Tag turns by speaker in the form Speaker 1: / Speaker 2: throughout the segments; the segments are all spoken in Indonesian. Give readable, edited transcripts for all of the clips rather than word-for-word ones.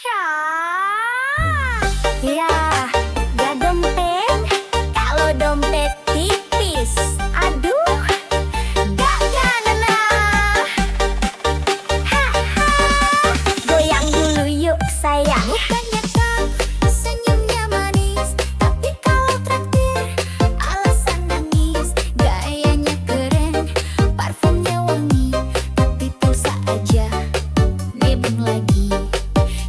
Speaker 1: Ya, ya, gak dompet. Kalau dompet tipis, aduh, gak kena. Haha, goyang dulu yuk sayang. Bukannya kau senyumnya manis, tapi kalau traktir alasan nangis. Gayanya keren, parfumnya wangi, tapi pulsa aja nebeng lagi.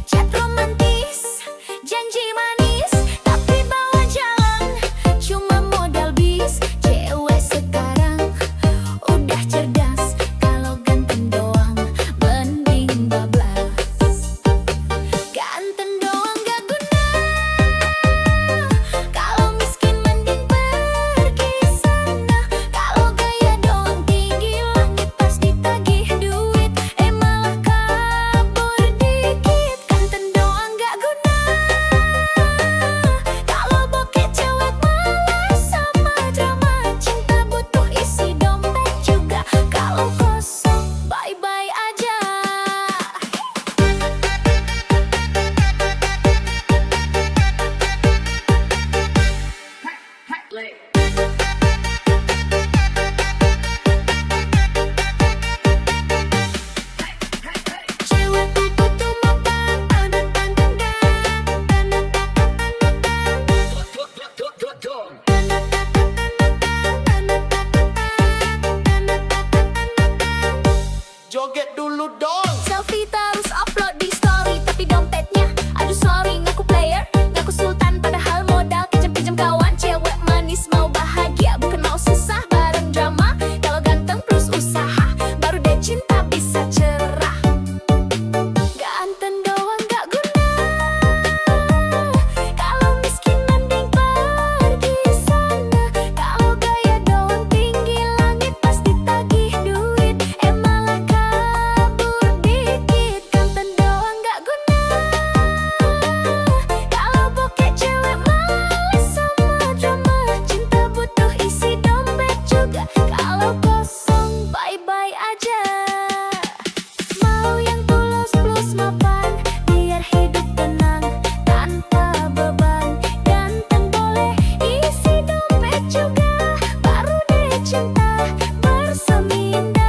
Speaker 1: Chat romantis, janji manis, tapi bawa jalan cuma modal bis. Cewek sekarang udah cerdas, kalau ganteng doang mending bablas. Ganteng doang gak guna, kalau miskin mending pergi sana. Kalau gaya doang tinggi langit pas ditagih duit, malah kabur dikit. Ganteng doang gak guna, kalau bokeh cewek malas sama drama. Cinta butuh isi dompet juga, kalau kosong bye-bye aja. Cewekku butuh makan,
Speaker 2: Joget dulu dong.
Speaker 1: selfie terus upload di story, tapi dompetnya aduh sorry. Ngaku player, ngaku sultan, padahal modal kejam-kejam kawan. Cewek manis mau bahagia, bukan mau susah bareng drama. Kalau ganteng plus usaha, baru deh cinta bisa cerah. Ganteng doang gak guna, kalau miskin mending pergi sana. Kalau gaya doang tinggi langit pas ditagih duit, malah kabur dikit. Ganteng doang gak guna, kalau bokeh cewek malas sama drama. Cinta butuh isi dompet juga, kalau kosong bye-bye aja. Mau yang tulus plus mapan, biar hidup tenang tanpa beban. Ganteng boleh isi dompet juga, baru deh cinta bersemindang.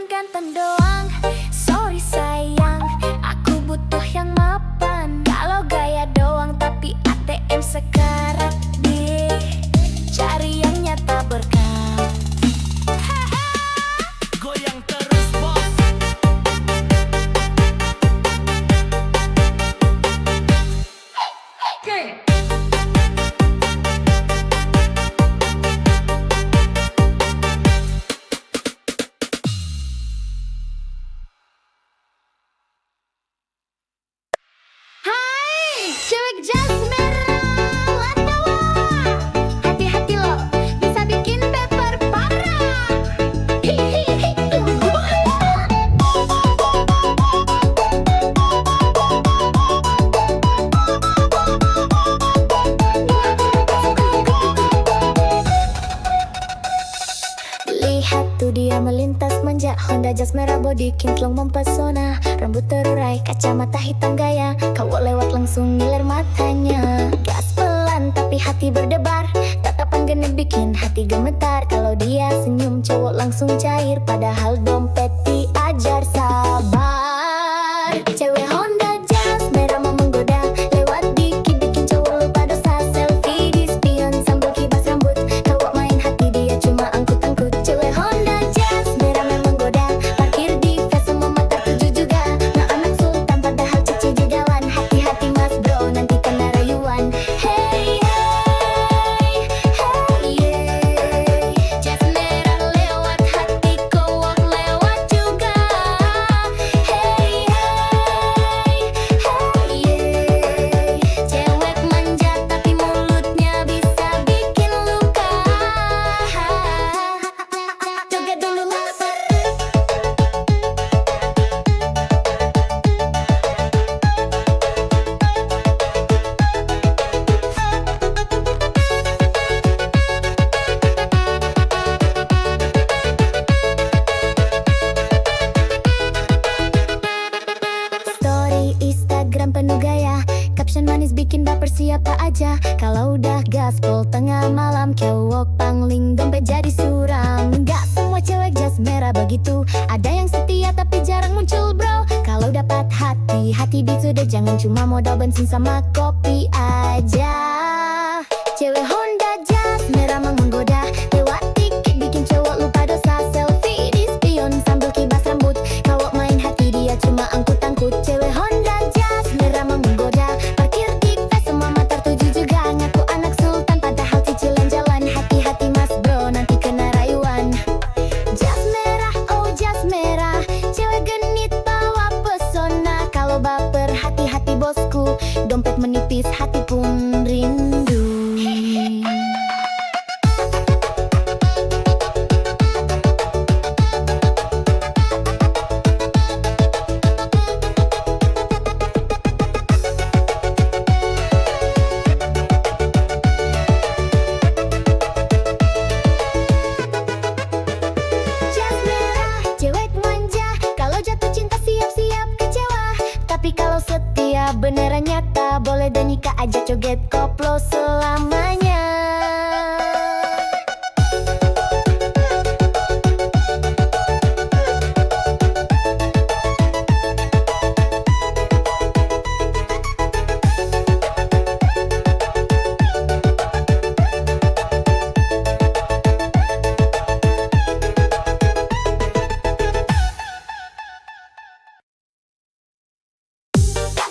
Speaker 1: Ganteng doang, sorry sayang, aku butuh yang mapan. Kalau gaya doang tapi ATM sekarat deh, cari yang nyata berkah.
Speaker 2: Goyang terus bos.
Speaker 1: Hai, cewek jas merah Latawa, hati-hati lo, bisa bikin baper parah. Lihat tuh dia melintas manja, Honda jas merah body kinclong mempesona. Rambut terurai, kacamata hitam gaya, cowok lewat langsung ngiler matanya. Gas pelan tapi hati berdebar, tatapan genit bikin hati gemetar. Kalau dia senyum cowok langsung cair, padahal dompet diajar sabar. Cewek Honda jas merah mau menggoda, lewat dikit bikin cowok lupa dosa. Selfie di spion sambil kibas rambut, cowok main hati dia cuma angkut-angkut. Cewek Honda jas merah memang goda, parkir di face semua mata tuju juga. Nah anak sultan padahal cici jugawan, hati-hati mas bro nanti kena rayuan. Hey hey hey yeah, jas merah lewat hati cowok lewat juga. gaspol tengah malam, cowok pangling dompet jadi suram. Nggak semua cewek jas merah begitu, ada yang setia tapi jarang muncul bro. Kalau dapat hati, hati sudah jangan cuma modal bensin sama kopi aja. Cewek Honda jas merah menggoda, lewat dikit bikin cowok lupa dosa. Selfie di spion sambil kibas rambut, kalau main hati dia cuma angkut-angkut. Cewek Honda jas merah menggoda, parkir di tes semua motor tuju juga. Ngaku anak sultan padahal cicilan jalan. Hati-hati mas bro nanti kena rayuan. Jas merah, oh jas merah, cewek genit bawa pesona. Kalau baper hati-hati bosku, dompet menipis hati pun rindu. Jas merah, cewek manja, kalau jatuh cinta siap-siap kecewa. Tapi kalau setia beneran nyata, boleh dan nikah aja joget koplo selamanya.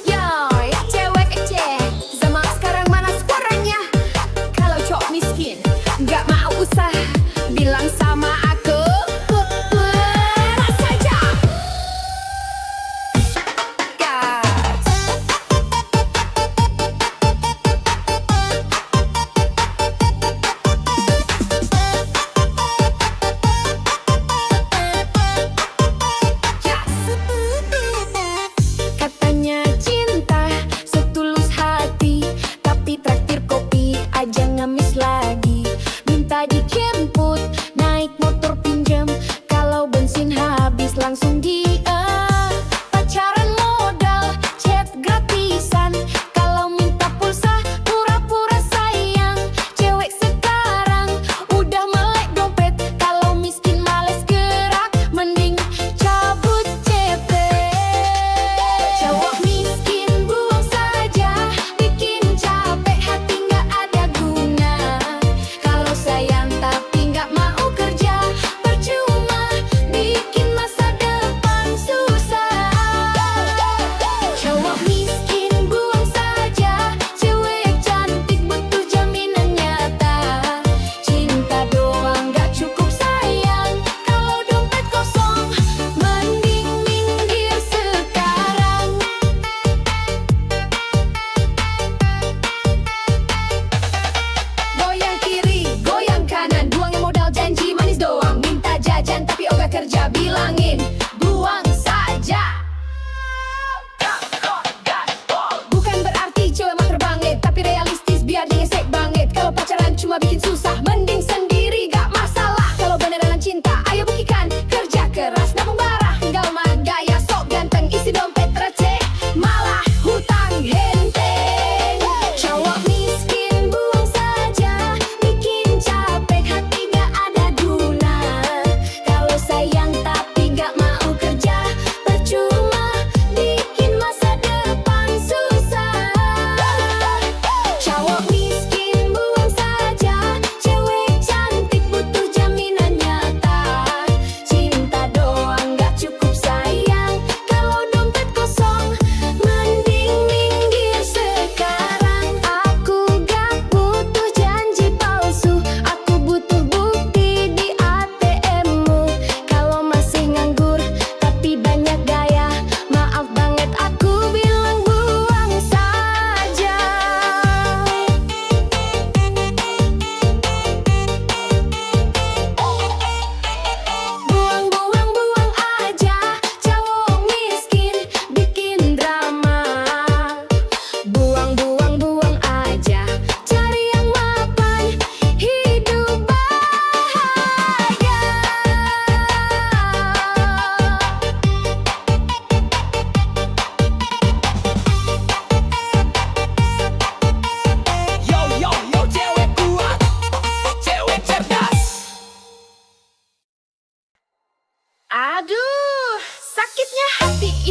Speaker 3: Yoi, cewek kece, zaman sekarang mana suaranya? Kalau cowok miskin, nggak mau usah, bilang sama aku, berat saja. Gas. Katanya cinta setulus hati, tapi traktir kopi aja ngemis lagi. Minta dijemput, naik motor pinjam, kalau bensin habis langsung dia. Pacaran modal, chat gratisan, kalau minta pulsa pura-pura sayang. Cewek sekarang udah melek dompet, kalau miskin males gerak, mending cabut CP. Cowok miskin buang saja, bikin capek hati nggak ada guna. Kalau sayang tapi nggak mau kerja, percuma bikin masa depan susah. Cowok miskin buang saja, cewek cantik butuh jaminan nyata. Cinta doang nggak cukup sayang, kalau dompet kosong mending minggir sekarang. Goyang kiri, goyang kanan, buangin modal janji manis doang. Minta jajan tapi ogah kerja, bilangin buang saja. Bukan berarti cewek mah terbangit, tapi realistis biar dia ngesek banget. Kalau pacaran cuma bikin susah, mending sendiri gak masalah. Kalau beneran cinta, ayo buktikan, kerja keras nabung barah. Tinggal mah gaya sok ganteng, isi dompet receh, malah hutang henteng. Cowok miskin buang saja, bikin capek hati gak ada guna. Kalau sayang tapi gak mau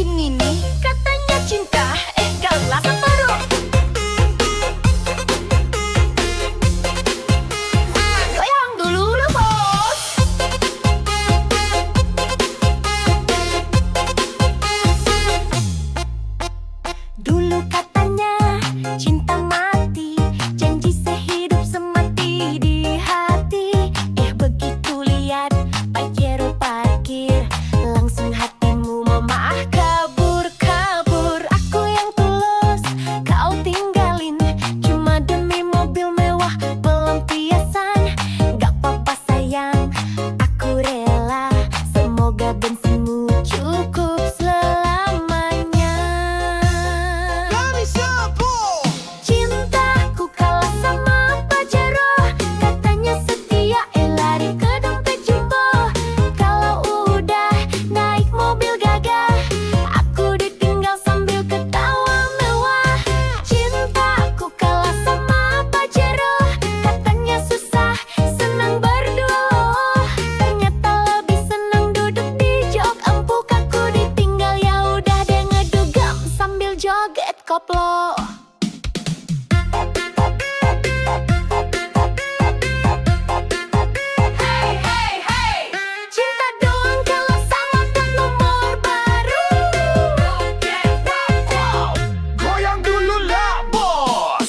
Speaker 3: ini nih katanya cinta, galah separuh. Goyang dulu lu bos. Dulu katanya cinta mati, janji sehidup semati di hati. Begitu lihat Pajero parkir, langsung hatimu memaah kabur-kabur. Aku yang tulus, kau tinggalin cuma demi mobil mewah pelampiasan. Gak apa-apa sayang, aku rela. Semoga bensinmu cukup selamanya. Cintaku kalah sama Pajero, katanya setia, lari ke dompet jumbo. Kalau udah naik mobil gagah, aku ditinggal sambil ketawa mewah. Cintaku kalah sama Pajero, katanya susah, senang berdua loh. Ternyata lebih senang duduk di jok empuk. Aku ditinggal, ya udah deh ngedugam sambil joget koplo. Cinta doang kalau sama plat nomor baru.
Speaker 2: Goyang dulu lah bos.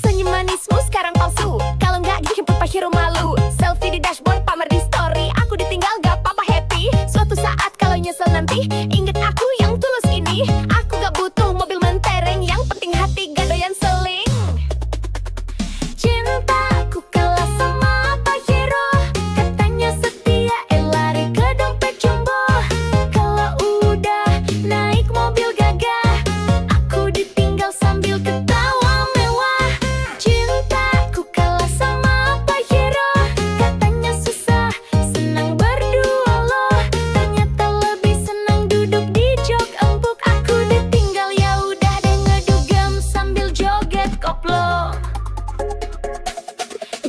Speaker 3: Senyum manismu sekarang palsu, kalau nggak dijemput Pajero malu. Selfie di dashboard, pamer di story, aku ditinggal gak apa-apa happy. Suatu saat kalau nyesel nanti, inget aku yang tulus ini. Aku gak butuh mobil mentereng, yang penting hati gak doyan seling. Cintaku kalah sama Pajero, katanya setia, lari ke dompet jumbo. Kalau udah naik mobil gagah, aku ditinggal sambil ketawa mewah. Cintaku kalah sama Pajero, katanya susah, senang berdua loh. Ternyata lebih senang duduk di jok empuk. Aku ditinggal, ya udah deh ngedugam sambil joget koplo.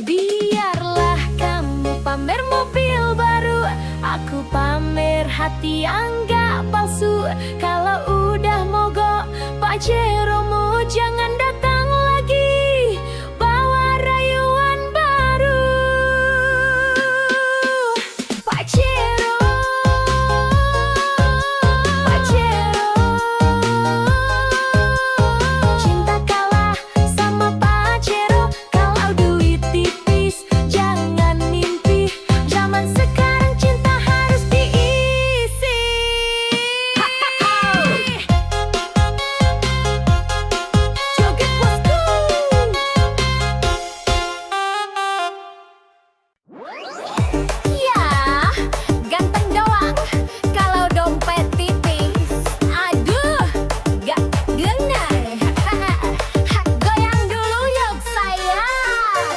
Speaker 3: Biarlah kamu pamer mobil baru, aku pamer hati yang gak palsu. Kalau udah mogok Pajeromu, jangan datang lagi bawa rayuan baru. Pajero, Pajero, cinta kalah sama Pajero. Kalau duit tipis jangan mimpi, zaman sekarang cinta harus diisi. Joget bosku. Ya, ganteng doang kalau dompet tipis. Aduh, gak guna. Goyang dulu yuk sayang.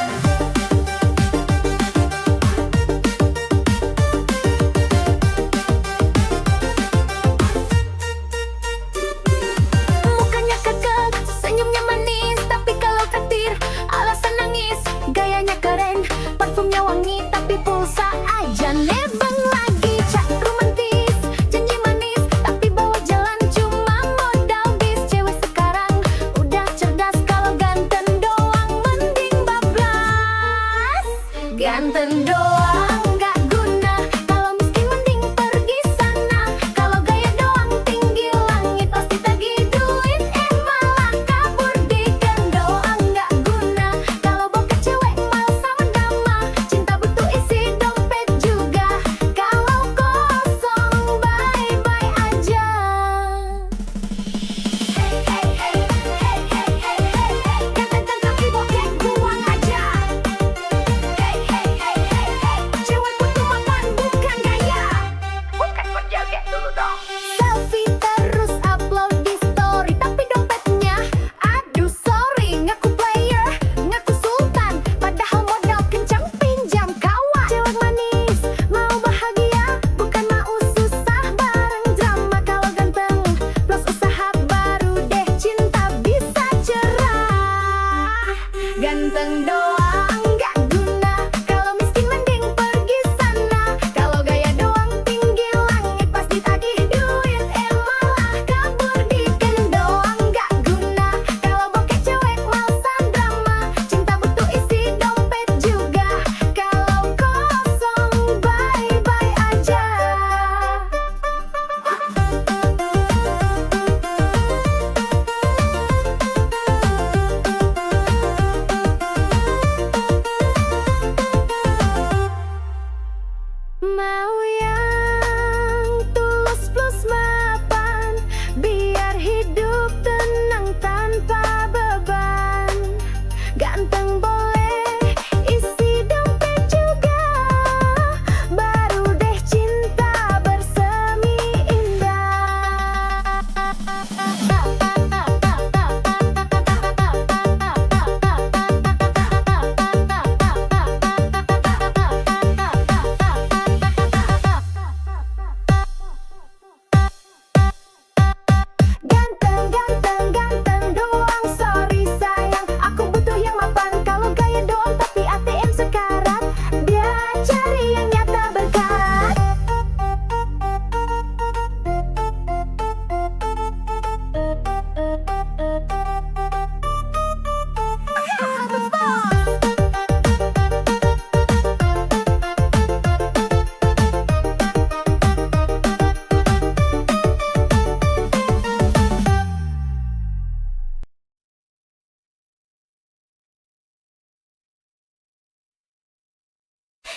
Speaker 3: Mukanya kekek, senyumnya manis, tapi kalau takdir alasan nangis. Gayanya keren, parfumnya wangi, tapi pulsa aja nebeng lagi. Cak romantis, janji manis, tapi bawa jalan cuma modal bis. Cewek sekarang udah cerdas, kalau ganteng doang mending bablas. Ganteng doang gak guna, kalau miskin mending pergi sana. Kalau gaya doang tinggi langit, pasti tagih duit, malah kabur. Dikan doang gak guna, kalau bokeh cewek malah sama dama. Cinta butuh isi dompet juga, kalau kosong bye-bye aja. Hey hey hey hey hey hey hey hey, ganteng tapi bokeh buang aja. Hey hey hey hey hey, cewek
Speaker 1: Mau yang tulus plus mapan, biar hidup tenang tanpa beban. Ganteng boleh, isi dompet juga, baru deh cinta bersemi indah. Ganteng, ganteng, ganteng doang, sorry sayang. Aku butuh yang mapan, kalau gaya doang tapi ATM sekarat. Dia cari yang nyata berkarat.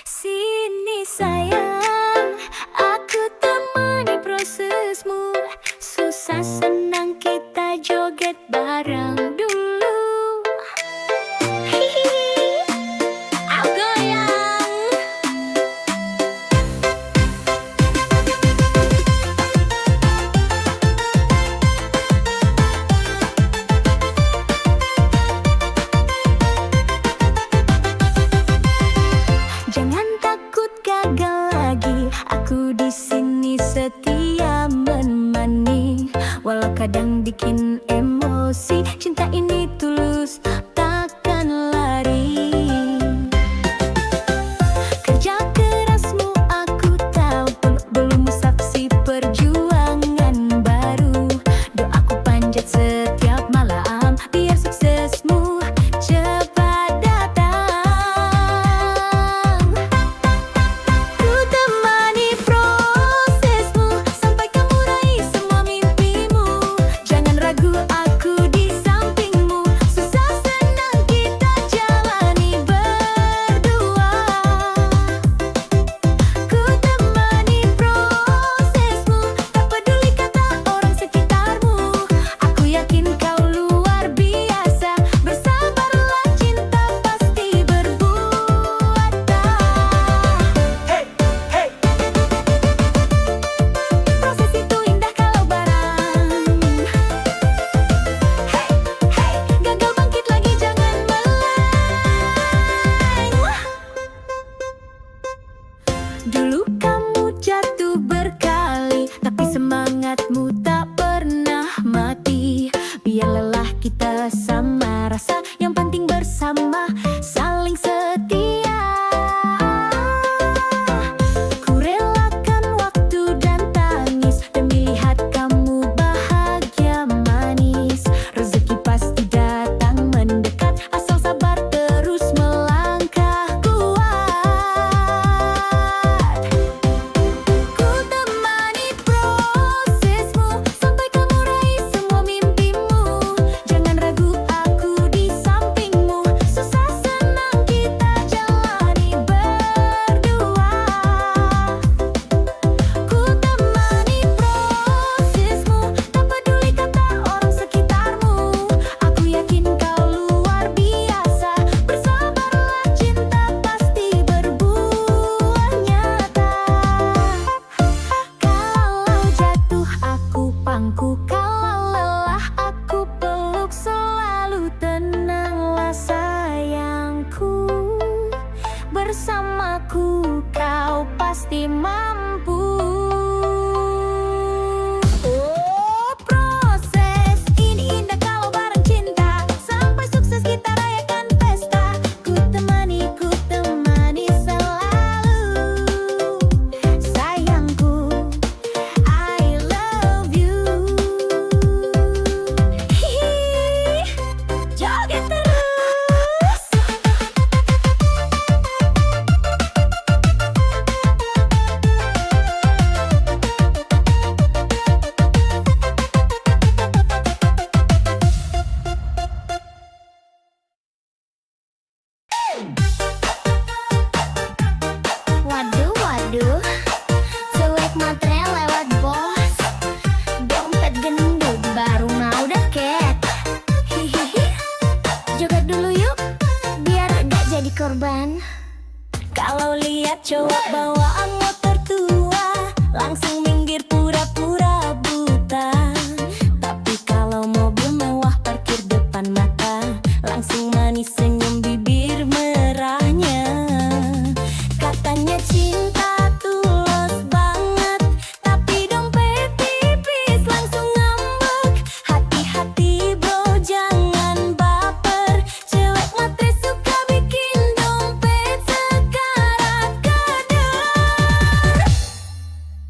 Speaker 1: Sini sayang, aku temani prosesmu. Susah senang kita joget bareng dulu. Hihi, aku goyang. Jangan takut gagal lagi, aku di sini setia menemani. Walau kadang bikin emosi, cinta ini tulus, takkan lari. Kerja kerasmu aku tahu, peluk-pelukmu saksi perjuangan baru. Doaku panjat setiap malam, biar suksesmu cepat datang. Ku temani prosesmu sampai kamu raih semua mimpimu. Jangan ragu, aku di sampingmu. Susah senang kita jalani berdua. Ku temani prosesmu, tak peduli kata orang sekitarmu. Aku yakin kau luar biasa. Bersabarlah, cinta pasti berbuat
Speaker 2: Hey, hey,
Speaker 1: Proses itu indah kalau bareng. Hey, hey, gagal bangkit lagi, jangan meleng. Dulu kamu jatuh berkali, tapi semangatmu tak pernah mati. Biar lelah kita sama rasa, yang penting bersama, saling setia. Ku relakan waktu dan tangis demi lihat kamu bahagia manis. Rezeki pasti datang mendekat, asal sabar terus melangkah kuat. Ku temani prosesmu sampai kamu raih semua mimpimu. Jangan ragu, aku di sampingmu. Susah senang kita jalani berdua. Ku temani prosesmu, tak peduli kata orang sekitarmu. Aku yakin kau luar biasa. Bersabarlah, cinta pasti berbuah nyata. Kalau jatuh aku pangku, kalau lelah aku peluk. Selalu tenanglah sayangku, bersamaku kau pasti mampu. Oh, proses ini indah kalau bareng cinta. Sampai sukses kita rayakan pesta. Ku temani selalu. Sayangku, I love you. Hihi, joget terus. bawaan motor tua, langsung minggir pura-pura buta. Tapi kalau mobil mewah parkir depan mata, langsung manis senyum bibir merahnya. Katanya cinta tulus banget, tapi dompet tipis langsung ngambek. Hati-hati bro, jangan baper. Cewek matre suka bikin dompet sekarat keder.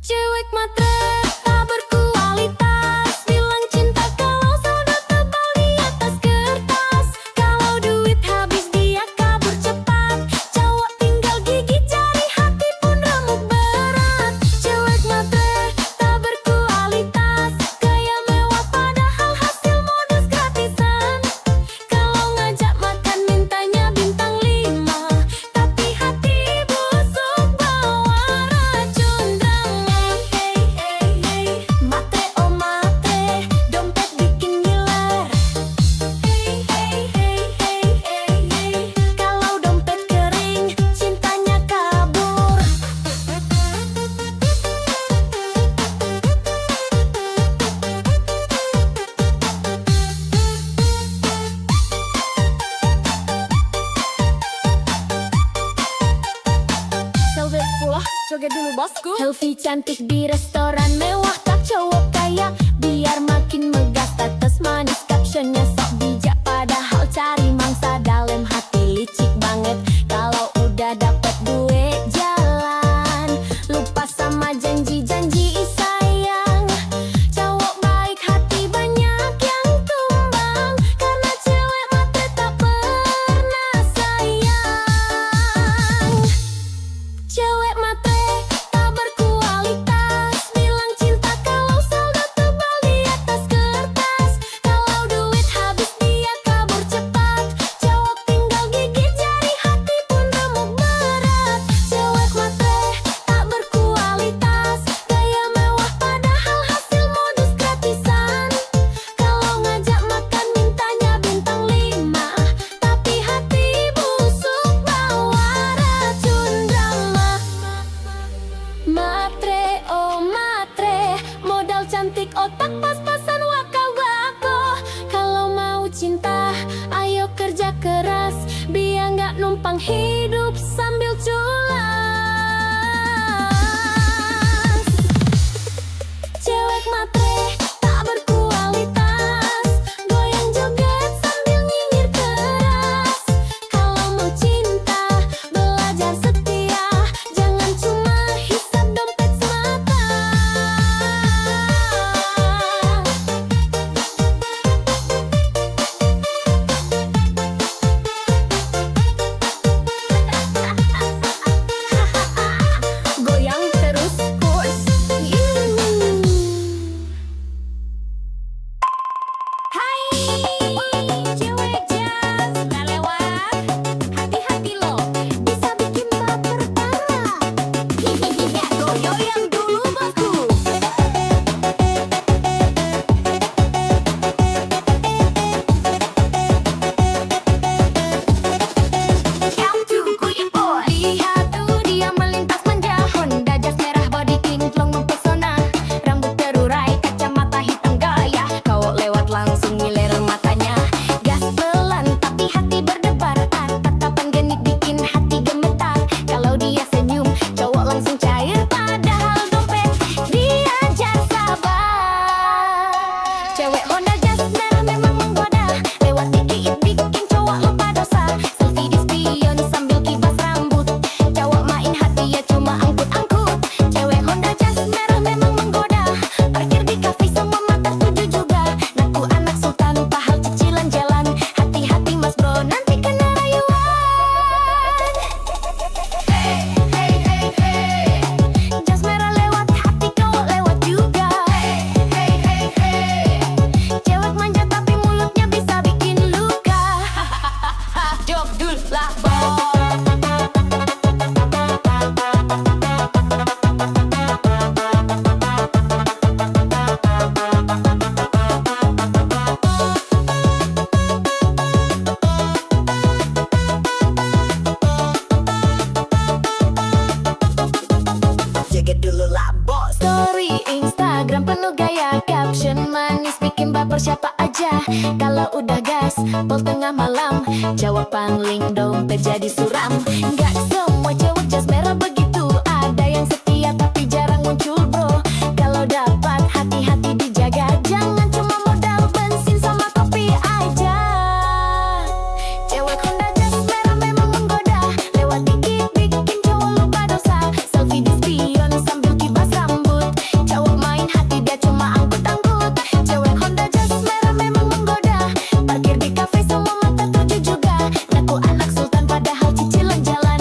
Speaker 1: Cewek matre tak berkualitas, bilang cinta kalau saldo tebal di atas kertas. Kalau duit habis dia kabur cepat, cowok tinggal gigit jari, hati pun remuk berat. Cewek matre tak berkualitas, gaya mewah padahal hasil modus gratisan. Kalau ngajak makan mintanya bintang 5, tapi hati busuk bawa racun drama. Hey hey hey, matre oh matre, dompet bikin ngiler. Hey hey hey hey hey hey, kalau dompet kering cintanya kabur.
Speaker 3: Selfie pula, joget dulu bosku.
Speaker 1: Selfie cantik di restoran mewah, tak cowok kaya biar makin megah. Status manis, captionnya sok bijak, padahal cari mangsa dalam hati licik banget. Kalau udah dapet duit jalan, lupa sama janji-janji sayang. Cowok baik hati banyak yang tumbang, karena cewek matre tak pernah sayang. Cewek matre tak berkualitas, bilang cinta kalau saldo tebal di atas kertas. Kalau duit habis dia kabur cepat, cowok tinggal gigit jari, hati pun remuk berat. Cewek matre tak berkualitas, gaya mewah padahal hasil modus gratisan. Kalau ngajak makan mintanya bintang 5, tapi hati busuk bawa racun drama. Matre oh matre, modal cantik otak pas-pasan wakal bako. Kalau mau cinta ayo kerja keras, biar nggak numpang hidup sambil culas. Cewek matre tak berkualitas, goyang joget sambil nyinyir keras. Kalau mau cinta belajar setia, jangan cuma hisap dompet semata. Goyang terus push. Hai cewek jazz, udah lewat. Hati-hati lo, bisa bikin baper parah. Goyang dulu bosku. Lihat tuh dia melintas manja, Honda Jazz merah body kinclong mempesona. Rambut terurai, kacamata hitam gaya, cowok lewat langsung ngiler matanya. Gas pelan tapi hati berdebar, tatapan genit bikin hati gemetar. Kalau dia senyum, cowok langsung cair, padahal nomor siapa aja. Kalau udah gas, pol tengah malam, jawaban link dong terjadi suram. Gak semua cewek jas merah begitu, ada yang setia tapi jarang muncul bro. Kalau dapat hati-hati dijaga, jangan cuma modal bensin sama kopi aja. Cewek Honda jas merah memang menggoda, lewat dikit bikin cowok lupa dosa. Selfie di spion sambil kibas rambut, cowok main hati dia cuma angkut-angkut. Cewek Honda jas merah memang menggoda, parkir di kafe semua mata tuju juga. Ngaku anak sultan padahal cicilan jalan.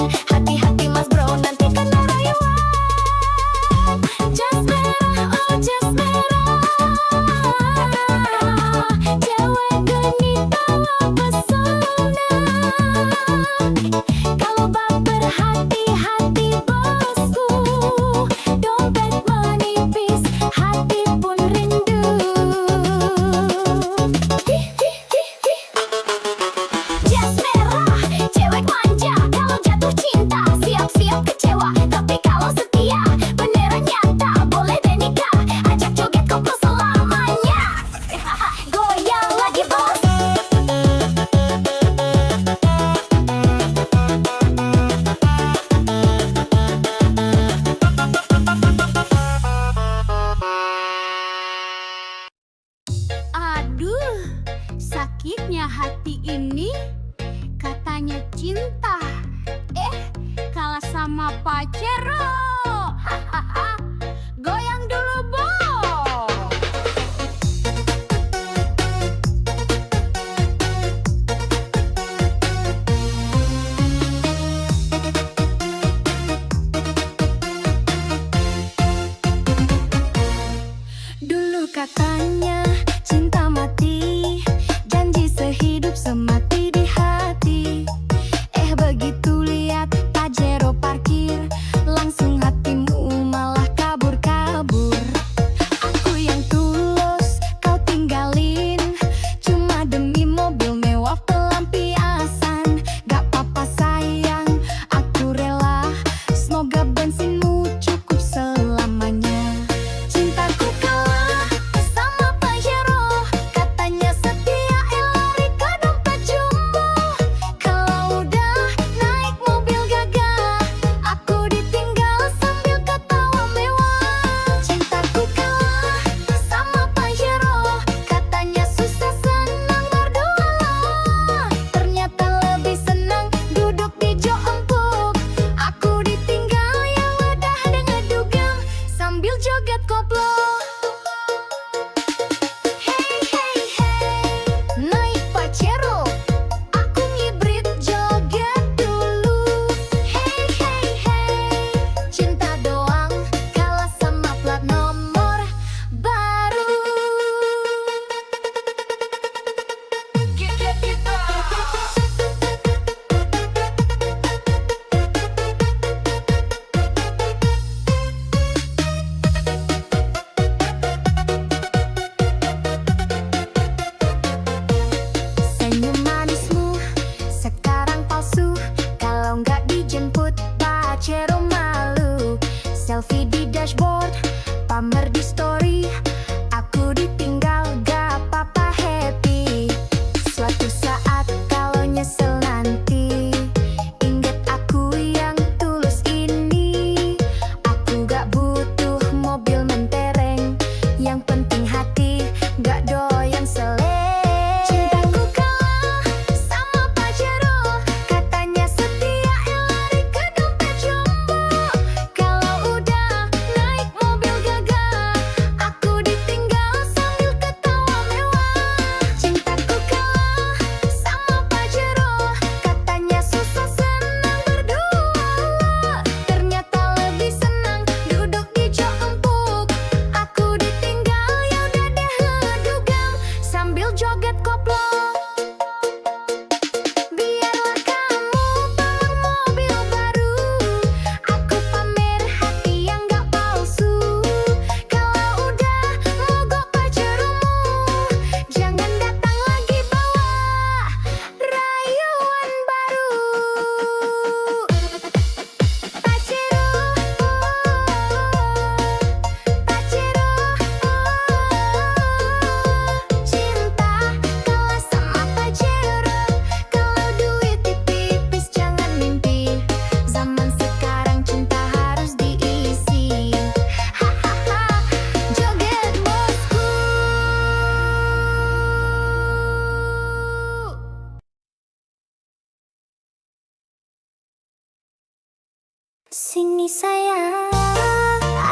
Speaker 1: sini sayang,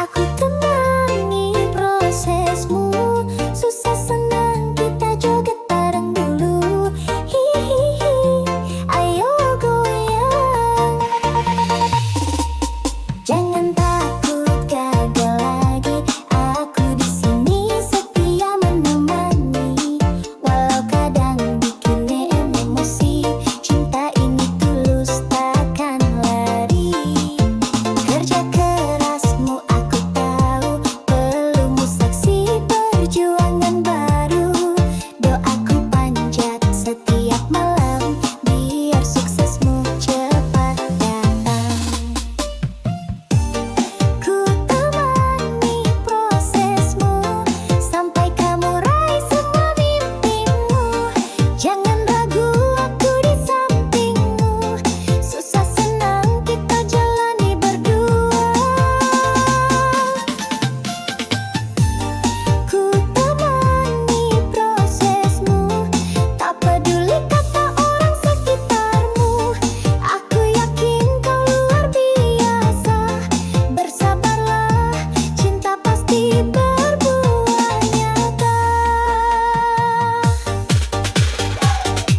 Speaker 1: aku temani prosesmu. Susah senang kita joget bareng dulu. Hihihi, ayo goyang. Jangan takut gagal lagi, aku di sini setia menemani. Walau kadang bikin emosi, cinta ini tulus takkan lari. Kerja kerasmu aku tahu, pelukmu saksi perjuangan baru. Doaku panjat setiap malam, biar suksesmu cepat datang. Ku temani prosesmu, sampai kamu raih semua mimpimu. Jangan ragu, aku di sampingmu. Susah senang kita jalani berdua. Ku temani prosesmu, tak peduli kata orang sekitarmu. Aku yakin kau luar biasa. Bersabarlah, cinta pasti berbuah nyata.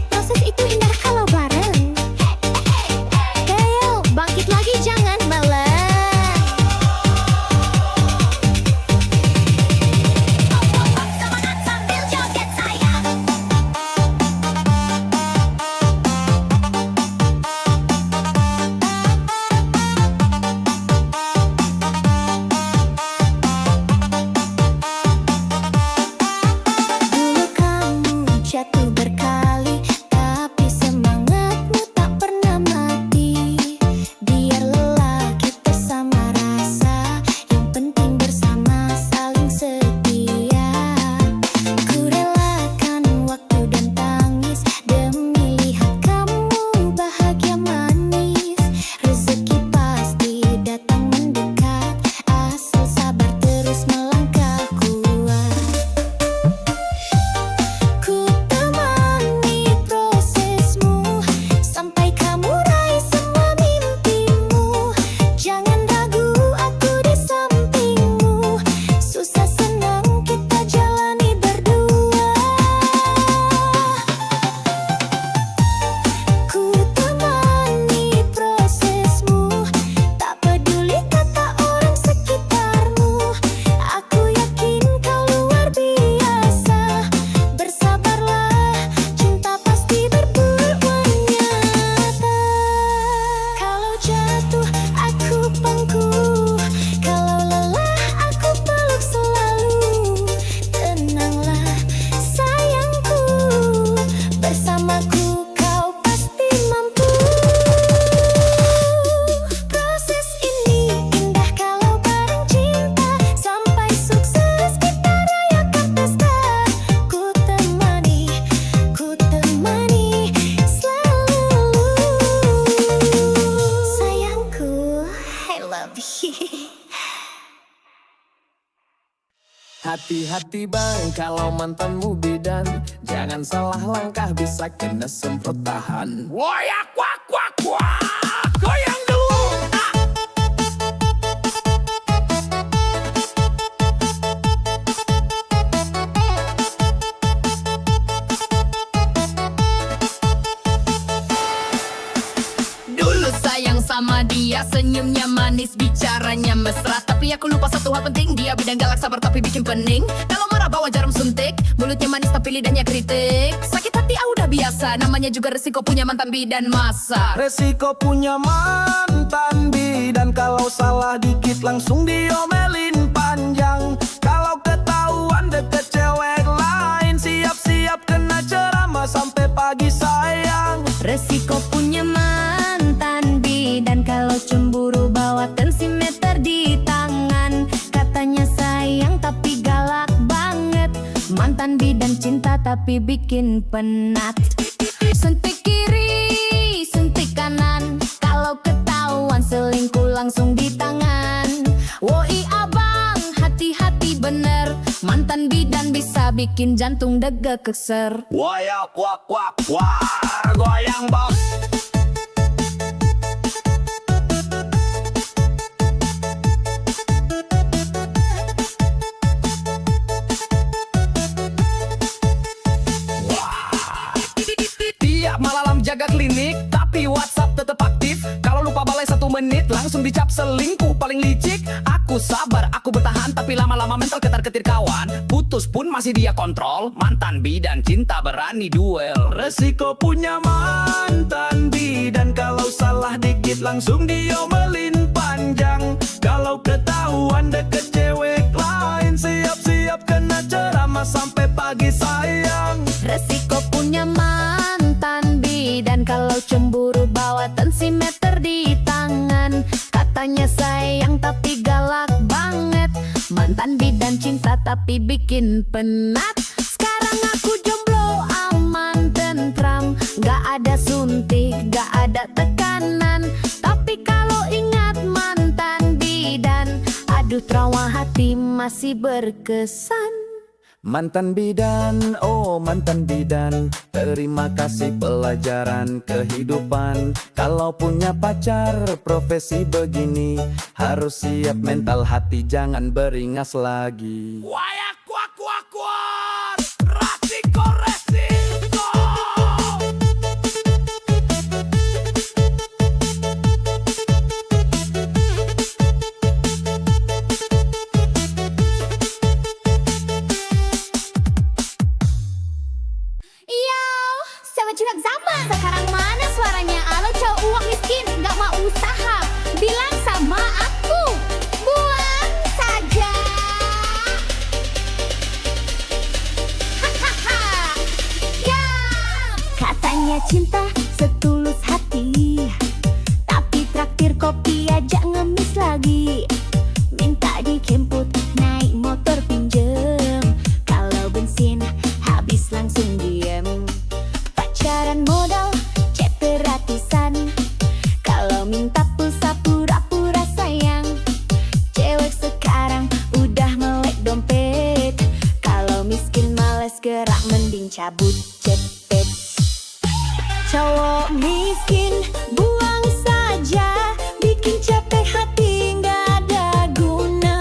Speaker 1: Proses itu indah kalau bareng. Ayo, bangkit lagi, jangan meleng. Semangat sambil joget sayang. Dulu kamu jatuh berkali, tapi semangatmu tak pernah mati. Biar lelah kita sama rasa, yang penting bersama saling setia. Ku relakan waktu dan tangis demi lihat kamu bahagia manis. Rezeki pasti datang mendekat, asal sabar terus melangkah kuat. Ku temani prosesmu, sampai kamu raih semua mimpimu. Jangan ragu, aku di sampingmu. Susah senang kita jalani berdua. Ku temani prosesmu, tak peduli kata orang sekitarmu. Aku yakin kau luar biasa. Bersabarlah, cinta pasti berbuah nyata. Kalau jatuh aku pangku, kalau lelah aku peluk selalu. Tenanglah sayangku, bersamaku kau pasti mampu. Proses ini indah kalau bareng cinta, sampai sukses kita rayakan pesta. Ku temani selalu. Sayangku, I love you.
Speaker 2: Hati-hati bang kalau mantanmu bidan, jangan salah langkah bisa kena semprot tahan. Woyak wak wak wak, goyang dulu.
Speaker 3: Dulu sayang sama dia, senyumnya manis, bicaranya mesra. Tapi aku lupa satu hal penting, dia bidang galak, sabar tapi bikin pening. Kalau marah bawa jarum suntik, mulutnya manis tapi lidahnya kritik. Sakit hati udah biasa, namanya juga resiko punya mantan bidan masa.
Speaker 2: Resiko punya mantan bidan, kalau salah dikit langsung diomelin panjang. Kalau ketahuan deket cewek lain, siap-siap kena ceramah sampai pagi sayang.
Speaker 1: Resiko punya mantan bidan, kalau cemburu bawa tensimeter di tangan. Katanya sayang tapi galak banget, mantan bidan cinta tapi bikin penat. Suntik kiri, suntik kanan, kalau ketahuan selingkuh langsung di tangan. Woi abang, hati-hati bener, mantan bidan bisa bikin jantung deg keser.
Speaker 2: Woyak wak wak wak, goyang bang. Aku sabar, aku bertahan, tapi lama-lama mental ketar-ketir kawan. Putus pun masih dia kontrol. Mantan bidan cinta berani duel. Resiko punya mantan bidan, kalau salah dikit langsung diomelin panjang. Kalau ketahuan deket cewek lain, siap-siap kena ceramah sampai pagi sayang.
Speaker 3: Resiko punya mantan bidan, kalau cemburu bawa tensimeter di tangan. Katanya sayang tapi galak banget. Mantan bidan cinta tapi bikin penat. Sekarang aku jomblo aman tentram, gak ada suntik, gak ada tekanan. Tapi kalau ingat mantan bidan, aduh trauma hati masih berkesan.
Speaker 2: Mantan bidan, oh mantan bidan, terima kasih pelajaran kehidupan. Kalau punya pacar profesi begini, harus siap mental hati, jangan beringas lagi. Wayak kuak kuak kuak, resiko resiko.
Speaker 1: Curhat zaman sekarang mana suaranya? Alo cowok uang miskin gak mau usaha, bilang sama aku buang saja. Hahaha. Ya, katanya cinta setulus hati, tapi traktir kopi aja ngemis lagi. Minta dijemput naik motor pinjem, kalau bensin habis langsung diem. Pacaran modal chat gratisan, kalau minta pulsa pura-pura sayang. Cewek sekarang udah melek dompet, kalau miskin males gerak mending cabut cepet. Cowok miskin buang saja, bikin capek hati gak ada guna.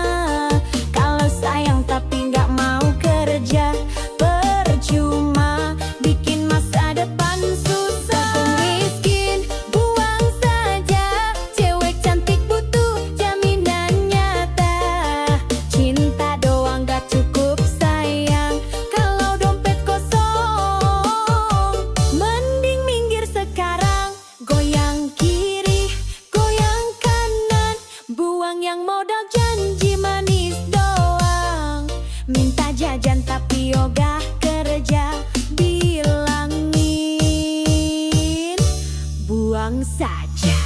Speaker 1: Kalau sayang tapi gak mau kerja, percuma bikin masa depan susah. Miskin buang saja, cewek cantik butuh jaminan nyata. Cinta doang gak cukup sayang, kalau dompet kosong. Mending minggir sekarang, goyang kiri, goyang kanan. Buang yang modal janji manis doang. Minta jajan tapi ogah kerja, bilangin buang saja.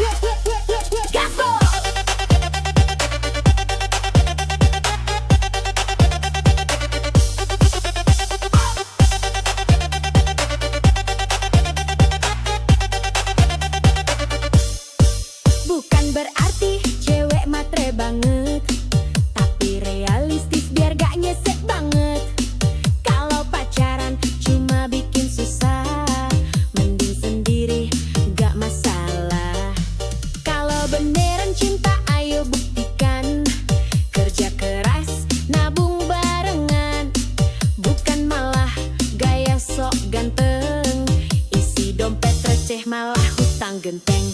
Speaker 1: Gaspol! Bukan berarti cewek matre banget, tapi realistis biar gak nyesek banget. Kalau pacaran cuma bikin susah, mending sendiri gak masalah. Kalau beneran cinta ayo buktikan, kerja keras nabung barengan. Bukan malah gaya sok ganteng, isi dompet receh malah hutang genteng.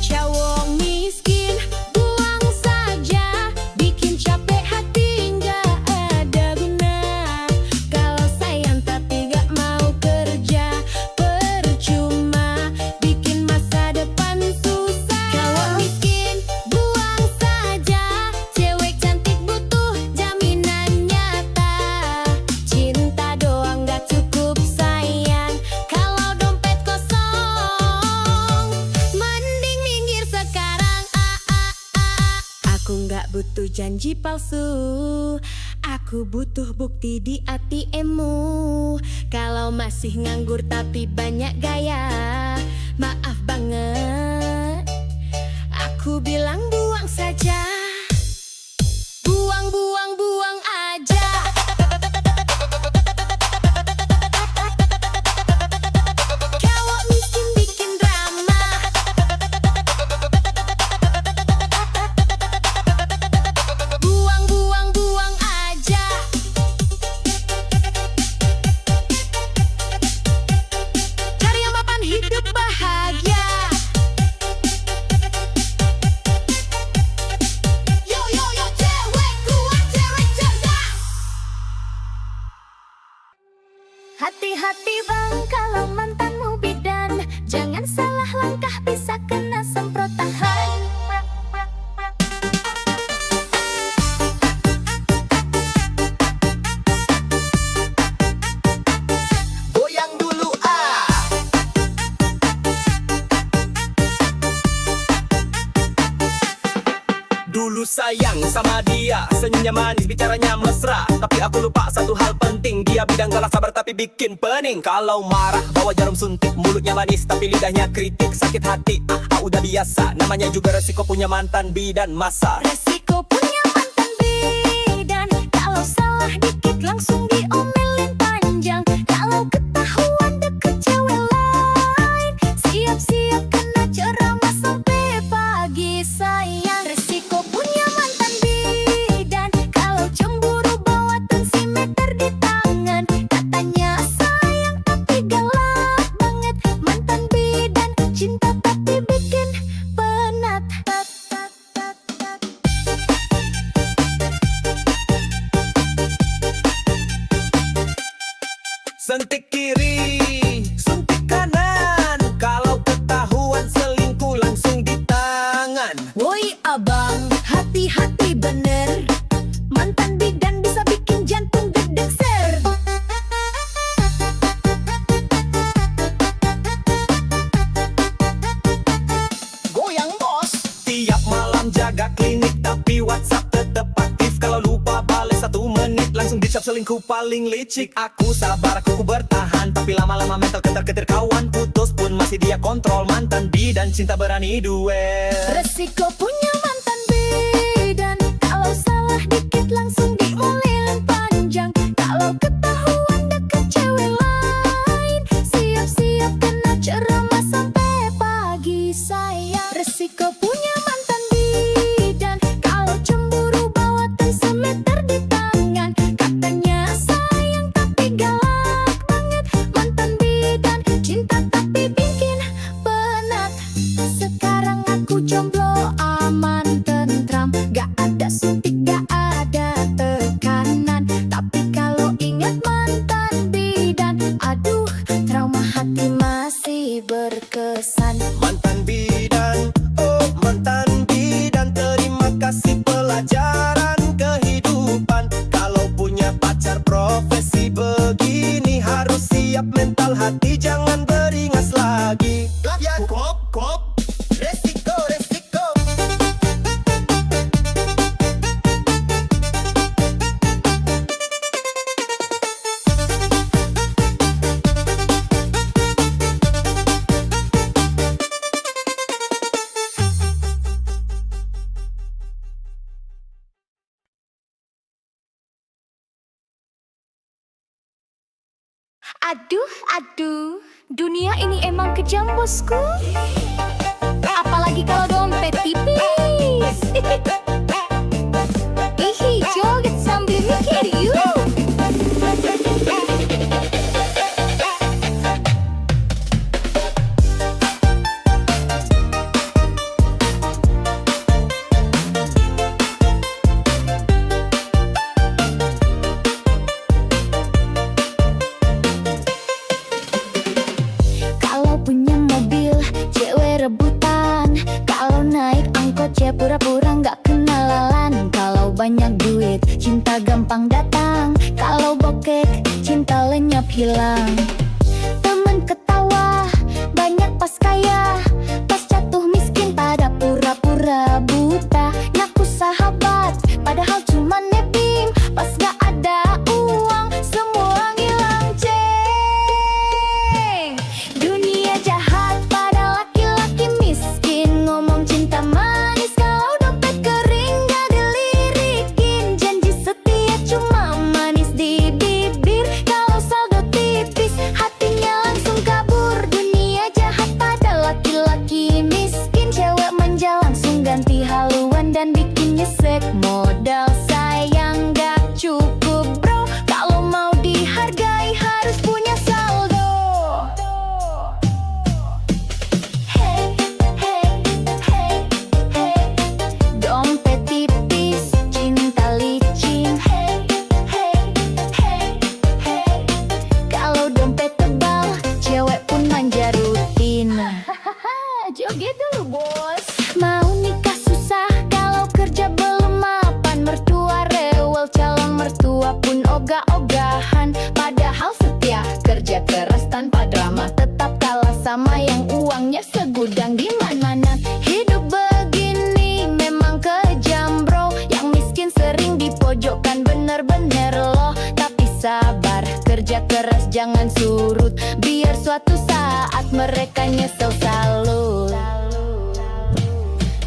Speaker 1: Cowok miskin buang saja, bikin capek hati gak ada guna. Kalau sayang tapi gak mau kerja, percuma bikin masa depan susah. Cowok miskin buang saja, cewek cantik butuh jaminan nyata. Cinta doang gak cukup sayang, kalau dompet kosong. Mending minggir sekarang, Aku gak butuh janji palsu, aku butuh bukti di ATM-mu. Kalau masih nganggur tapi banyak gaya, maaf banget, aku bilang buang saja. Buang, buang, buang aja. Cowok miskin bikin drama, buang, buang, buang aja. Cari yang mapan hidup bahagia. hati-hati bang kalau mantanmu bidan. Jangan salah langkah bisa kena semprotan.
Speaker 2: Goyang dulu ah. Dulu sayang sama dia, senyumnya manis, bicaranya mesra. Tapi aku lupa satu hal penting, dia bidang galak sabar tapi bikin pening. Kalau marah bawa jarum suntik, mulutnya manis tapi lidahnya kritik. Sakit hati, udah biasa, namanya juga resiko punya mantan bidan masa.
Speaker 1: Resiko punya mantan bidan, kalau salah dikit langsung diomelin panjang. Kalau ketahuan deket cewek lain, siap-siap kena ceramah sampai pagi sayang. Resiko punya mantan bidan, kalau cemburu bawa tensimeter di tangan. Katanya sayang tapi galak banget. Mantan bidan cinta tapi bikin penat.
Speaker 2: Sentik kiri, suntik kanan. Kalau ketahuan selingkuh langsung di tangan.
Speaker 3: Woi abang, hati-hati bener. Mantan bidan bisa bikin jantung gedeg ser.
Speaker 2: Goyang bos. Tiap malam jaga klinik tapi WhatsApp tetep aktif. Kalau lupa balik 1 menit langsung dicap selingkuh paling licik. Aku sabar, aku bertahan, tapi lama-lama mental ketar-ketir. Kawan putus pun masih dia kontrol. Mantan bidan cinta berani duel.
Speaker 1: Resiko punya mantan bidan, kalau salah dikit langsung diomelin panjang. Kalau ketahuan deket cewek lain, siap-siap kena ceramah sampai pagi sayang. Resiko punya mantan bidan, kalau cemburu bawa tensimeter di tangan. Katanya sayang tapi galak banget. Mantan bidan cinta tapi bikin penat. Sekarang aku jomblo aman tentram, gak ada suntik, gak ada tekanan. Tapi kalau ingat mantan bidan, aduh trauma hati masih berkesan.
Speaker 2: Mantan bidan, oh mantan bidan, terima kasih pelajaran kehidupan. Kalau punya pacar profesi begini, harus siap mental hati, jangan beringas lagi. Kop, kop, resiko, resiko.
Speaker 1: Aduh, aduh, dunia ini emang kejam bosku. Apalagi kalau dompet tipis. Ih, joget sambil mikir yuk. Kalau punya mobil, cewek rebutan. Kalau naik angkot, cewek pura-pura nggak kenalan. Kalau banyak duit, cinta gampang datang. Kalau bokek, cinta lenyap hilang. Temen ketawa, banyak pas kaya. Pas jatuh miskin, pada pura-pura buta. Ngaku sahabat, padahal cuma nebeng. Pas gak ada uang, semua ngilang ceng. Dunia jahat pada laki-laki miskin. Ngomong cinta manis, kalau dompet kering gak dilirikin. Janji setia cuma manis di bibir. Kalau saldo tipis, hatinya langsung kabur. Dunia jahat pada laki-laki miskin. Cewek manja langsung ganti haluan dan bikin nyesek. Modal sayang gak cukup bro, kalau mau dihargai harus punya saldo. Hey, hey, hey, hey, dompet tipis, cinta licin. Hey, hey, hey, hey, kalau dompet sama yang uangnya segudang di mana-mana. Hidup begini memang kejam bro, yang miskin sering dipojokkan bener-bener loh. Tapi sabar, kerja keras jangan surut, biar suatu saat mereka nyesel salut.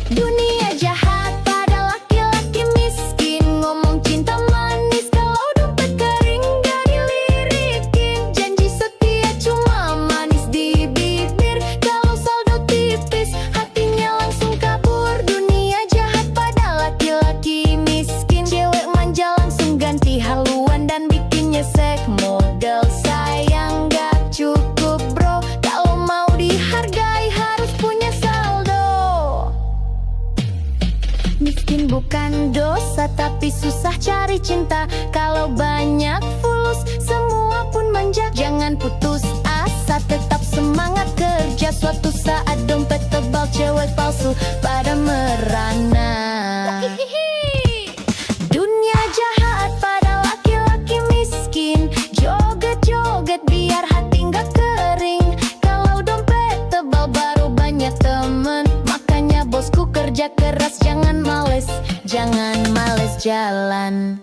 Speaker 1: Dunia jahat pada laki-laki miskin, ngomong cinta manis kalau dompet kering gak dilirikin. Janji setia cuma manis di bibir, kalau saldo tipis hatinya langsung kabur. Dunia jahat pada laki-laki miskin, cewek manja langsung ganti haluan dan bikin nyesek. Modal sayang gak cukup bro, kalau mau dihargai harus punya saldo. Miskin bukan dosa, tapi susah cari cinta. Kalau banyak fulus, semua pun manja. Jangan putus asa, tetap semangat kerja. Suatu saat dompet tebal, cewek palsu pada merana. Dunia jahat pada laki-laki miskin, joget-joget biar hati nggak kering. Kalau dompet tebal baru banyak temen, makanya bosku kerja keras, jangan males jalan.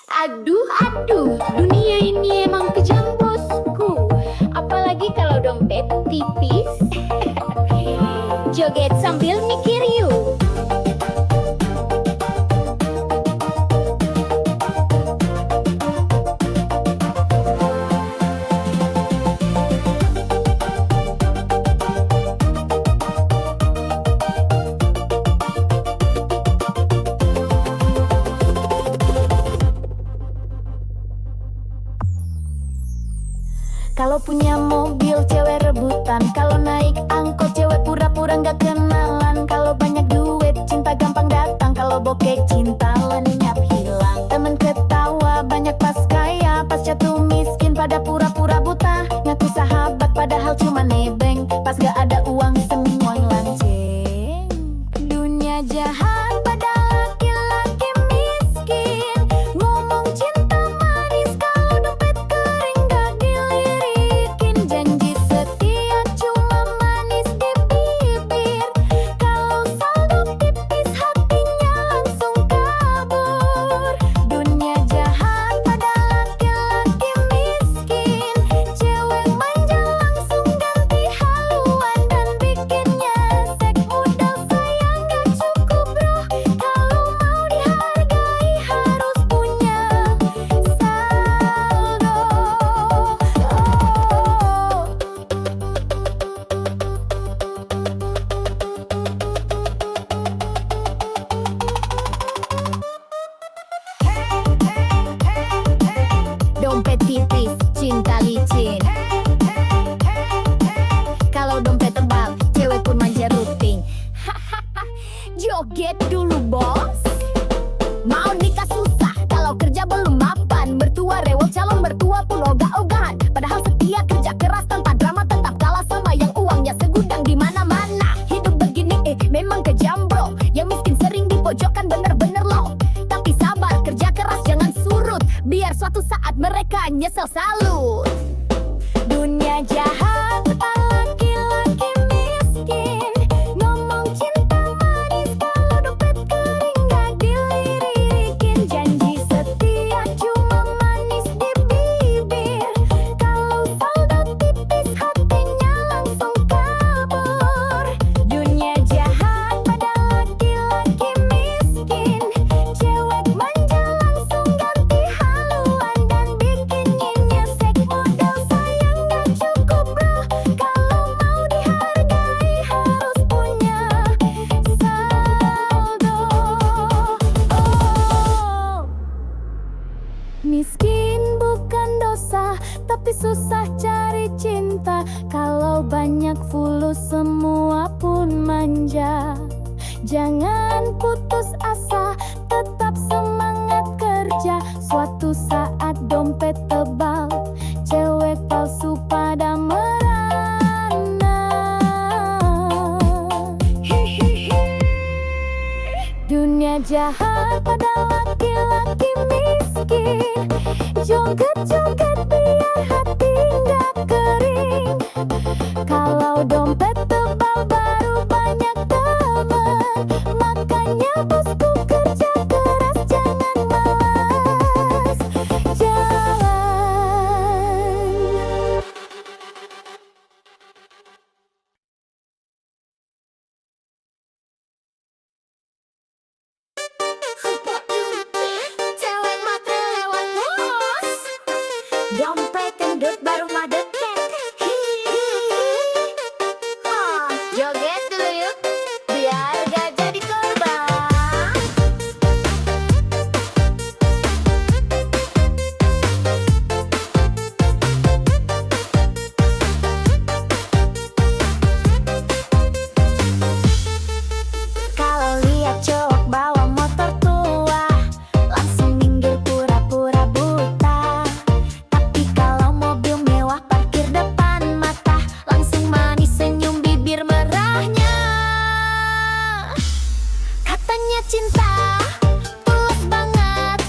Speaker 1: Aduh, dunia ini emang kejam bosku. Apalagi kalau dompet tipis. Joget sambil mikir yuk. Kalau punya mobil cewek rebutan, kalau naik angkot cewek pura-pura nggak kenalan. Kalau banyak duit cinta gampang datang, kalau bokeh cinta lenyap hilang. Temen ketawa banyak pas kaya, pas jatuh miskin pada pura-pura buta. Ngaku sahabat padahal cuma nebeng, pas gak ada uang semua lanceng. Dunia jahat pada laki-laki miskin, ngomong cinta manis kalau dompet kering gak dilirikin. Janji setia cuma manis di bibir, kalau saldo tipis hatinya langsung kabur. Dunia jahat pada laki-laki miskin, cewek manja langsung ganti haluan dan bikin nyesek. Modal sayang gak cukup bro, kalau mau dihargai harus punya saldo. Dompet tipis, cinta licin. Kalau dompet tebal, cewek pun manja rutin. Joget dulu bos. Mau nikah susah, kalau kerja belum mapan. Mertua rewel, calon mertua pun ogah-ogahan. Padahal setia kerja keras tanpa drama, tetap kalah sama yang uangnya segudang di mana-mana. Hidup begini memang kejam bro, yang miskin sering dipojokkan bener-bener loh. Tapi sabar, kerja keras jangan surut, biar suatu saat mereka nyesel salut. Dunia jahat laki-laki miskin, ngomong cinta manis kalau dompet kering gak dilirikin. Janji setia cuma manis di bibir, kalau saldo tipis hatinya langsung kabur. Dunia jahat pada laki-laki miskin, cewek manja langsung ganti haluan dan bikin nyesek. Modal sayang gak cukup bro, kalau mau dihargai harus punya saldo. Miskin bukan dosa, tapi susah cari cinta. Kalau banyak fulus semua pun manja. Jangan putus asa, tetap semangat kerja. Suatu saat dompet tebal, cewek palsu pada merana. Dunia jahat Joget-joget biar hati nggak kering. Kalau dompet tebal baru banyak teman. Makanya bosku kerja keras, jangan malas jalan. Cewek matre lewat bos, dompet gendut baru mah deket. Joget dulu yuk, biar gak jadi korban. Kalau lihat cowok bawa motor tua, langsung minggir pura-pura buta. Tapi kalau mobil mewah parkir depan mata, langsung manis senyum bibir merahnya. Katanya cinta tulus banget,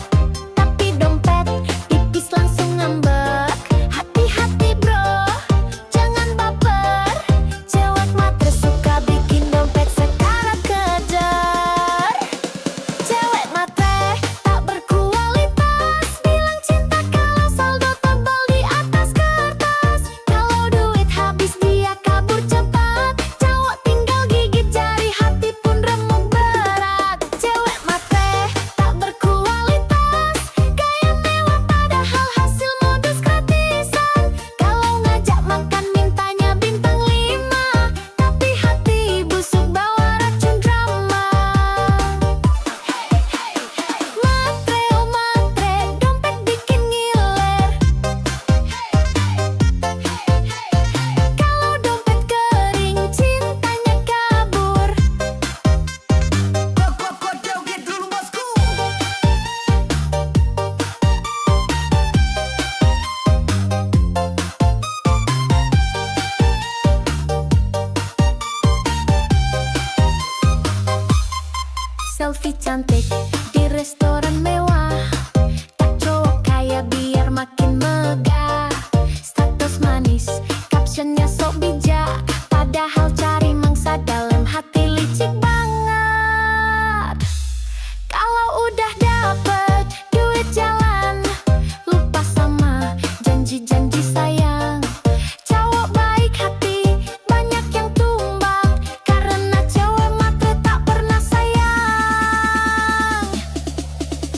Speaker 1: tapi dompet tipis langsung ngambek. Hati-hati bro, jangan baper. Cewek matre suka bikin dompet sekarat kejar. Cewek matre tak berkualitas, bilang cinta kalau saldo tebal di atas kertas. Kalau duit habis dia kabur cepat, cowok tinggal gigit jari, hati pun remuk berat. Cewek matre tak berkualitas, gaya mewah padahal hasil modus gratisan. Kalau ngajak makan mintanya bintang 5, tapi hati busuk bawa racun drama. Matre oh matre, dompet bikin ngiler. Kalau dompet kering, cintanya kabur.
Speaker 2: Joget dulu bosku.
Speaker 1: Selfie cantik di restoran mewah, tak cowok kaya biar makin megah. Status manis, captionnya sok bijak, padahal cari mangsa dalam hati licik banget. Kalau udah dapet duit jalan, lupa sama janji-janji sayang. Cowok baik hati banyak yang tumbang, karena cewek matre tak pernah sayang.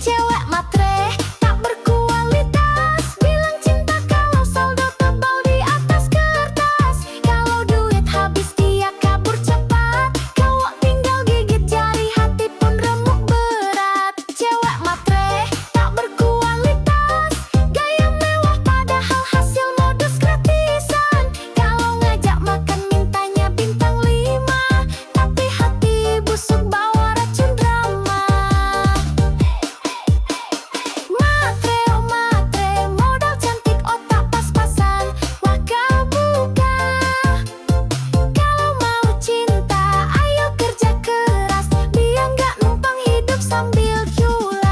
Speaker 1: Cewek matre tak berkualitas, bilang cinta kalau saldo tebal di atas kertas. Kalau duit habis dia kabur cepat, cowok tinggal gigit jari, hati pun remuk berat. Cewek matre tak berkualitas, gaya mewah padahal hasil modus gratisan. Kalau ngajak makan mintanya bintang 5, tapi hati busuk bawa racun drama. Matre oh matre, modal cantik otak pas-pasan, wah kau buka. Kalau mau cinta ayo kerja keras, biar nggak numpang hidup sambil culas.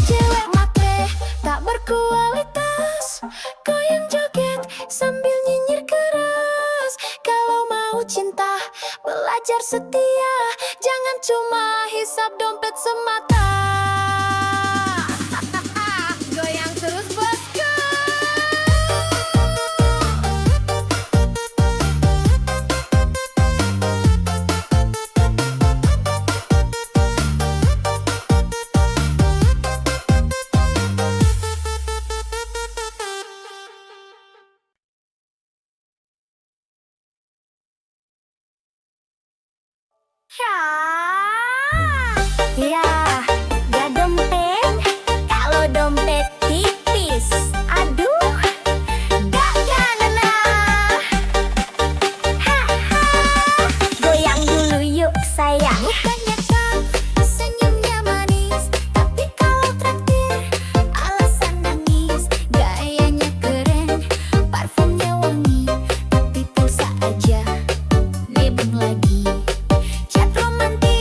Speaker 1: Cewek matre tak berkualitas, goyang joget sambil nyinyir keras. Kalau mau cinta belajar setia, jangan cuma hisap dompet semata. Goyang terus bosku. Ya, gak dompet. Kalau dompet tipis, aduh, gak kena. Goyang dulu yuk sayang. Bukannya kau senyumnya manis, tapi kalau traktir alasan nangis. Gayanya keren, parfumnya wangi, tapi pulsa aja nebeng lagi. Chat romantis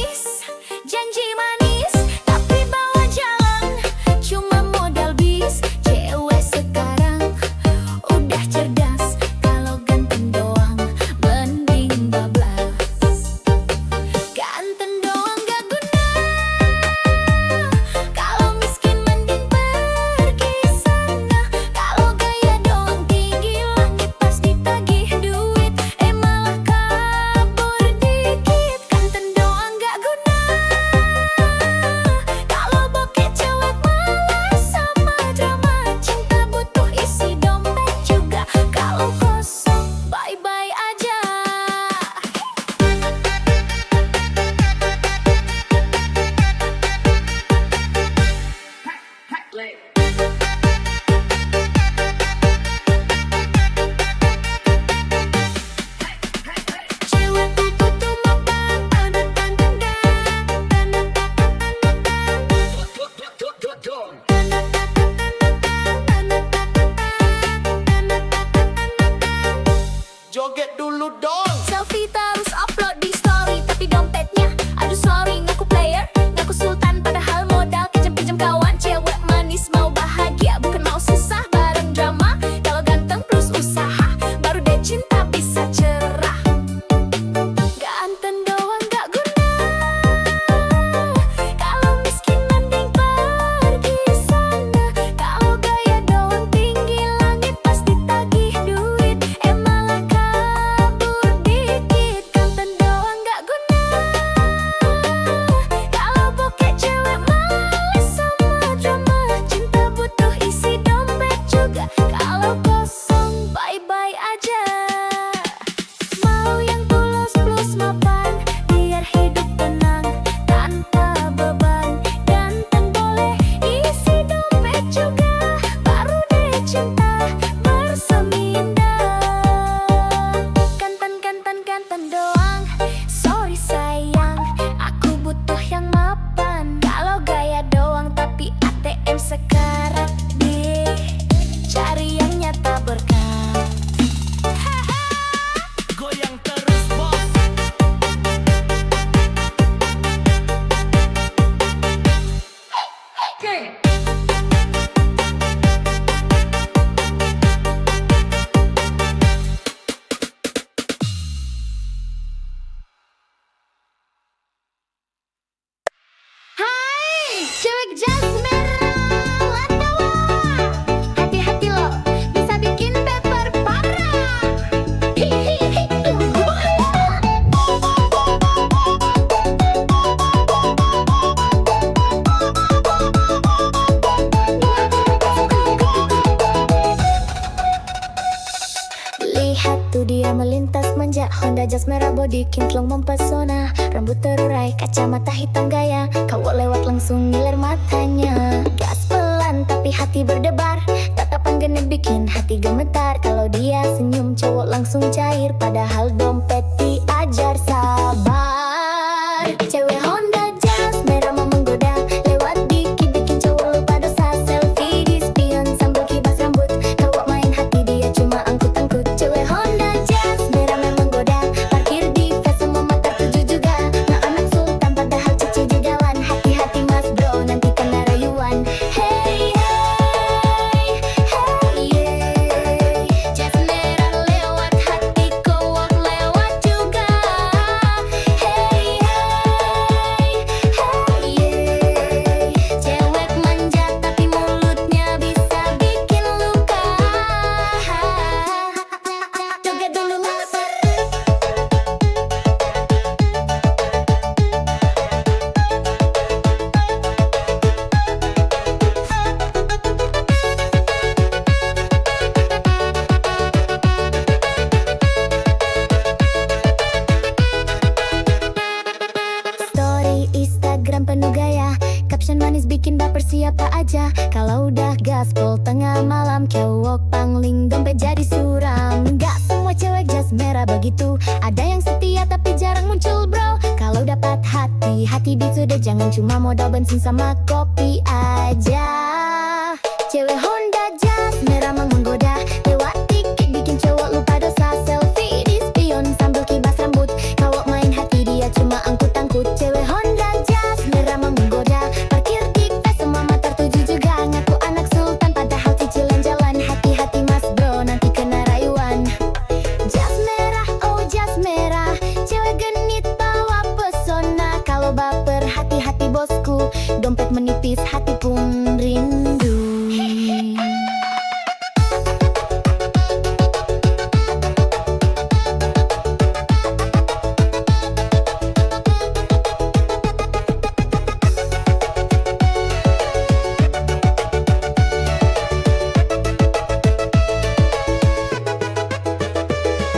Speaker 1: satu dia melintas manja, Honda Jazz merah body kinclong mempesona, rambut terurai, kacamata hitam gaya, cowok lewat langsung ngiler matanya. Gas pelan tapi hati berdebar, tatapan genit bikin hati gemetar. Kalau dia senyum cowok langsung cair, padahal dompet diajar sabar. Cewek Honda Jazz merah mau menggoda, lewat dikit bikin cowok lupa dosa. Selfie di spion sambil kibas rambut, cowok main hati dia cuma angkut-angkut. Cewek Honda Jazz merah memang goda, parkir di face semua mata tuju juga. Nah anak sultan padahal cici jugawan, hati-hati mas bro nanti kena rayuan. Hey hey hey yeah, Jazz merah lewat hati cowok lewat juga. Hey hey hey yeah, cewek manja tapi mulutnya bisa bikin luka. Joget dulu mas. Story Instagram penuh gaya, caption manis bikin baper siapa aja. Kalau udah gaspol tengah malam, cowok pangling dompet jadi suram. Gak semua cewek Jazz merah begitu, ada yang setia tapi jarang muncul bro. Kalau dapat hati, hati beat sudah, jangan cuma modal bensin sama kopi aja. Cewek Honda Jazz merah mau menggoda, lewat dikit bikin cowok lupa dosa. Selfie di spion sambil kibas rambut, cowok main hati dia cuma angkut-angkut. Cewek Honda Jazz merah mau menggoda, parkir di face semua mata tuju juga. Ngaku anak sultan padahal cicilan jalan, hati-hati mas bro nanti kena rayuan. Jazz merah, oh Jazz merah, cewek genit bawa pesona. Kalau baper hati-hati bosku, dompet menipis hati pun rindu.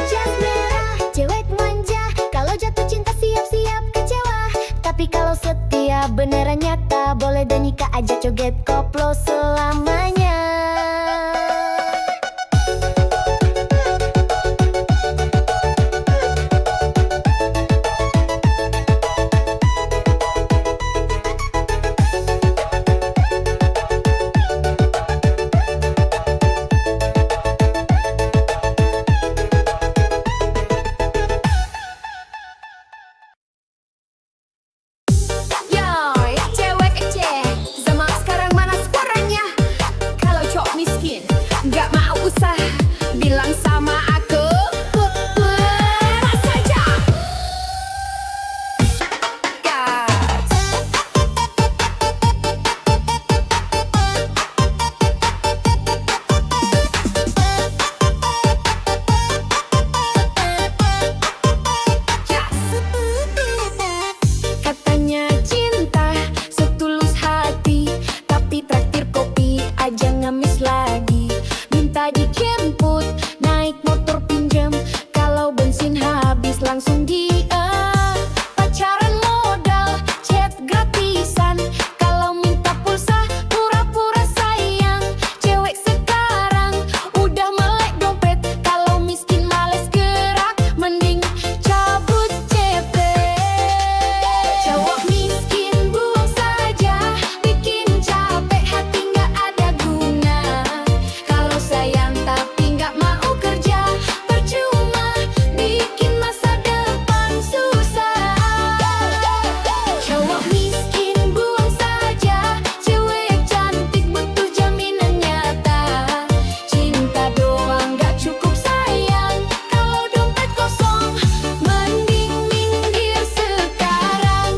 Speaker 1: Jazz merah, cewek manja, kalau jatuh cinta siap-siap kecewa. Tapi kalau setia beneran nyata, boleh dan nikah aja joget koplo selamanya.
Speaker 3: Yoi, cewek kece, zaman sekarang mana suaranya? Kalau cowok miskin, nggak mau usah bilang sama aku. Lepas saja. Gas. Katanya cinta setulus hati, tapi traktir kopi aja ngemis lagi. Minta dijemput, naik motor pinjam, kalau bensin habis langsung dia. Pacaran modal, chat gratisan, kalau minta pulsa pura-pura sayang. Cewek sekarang udah melek dompet, kalau miskin males gerak, mending cabut CP. Cowok miskin buang saja, bikin capek hati nggak ada guna. Kalau sayang tapi nggak mau kerja, percuma bikin masa depan susah. Cowok miskin buang saja, cewek cantik butuh jaminan nyata. Cinta doang nggak cukup sayang, kalau dompet kosong mending minggir sekarang.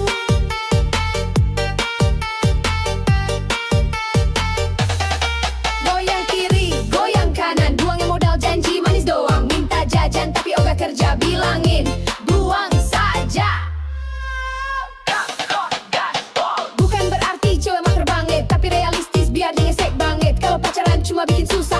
Speaker 3: Goyang kiri, goyang kanan, buangin modal janji manis doang. Minta jajan tapi ogah kerja, bilangin buang saja. Bukan berarti cewek mah terbangit, tapi realistis biar dia ngesek banget. Kalau pacaran cuma bikin susah,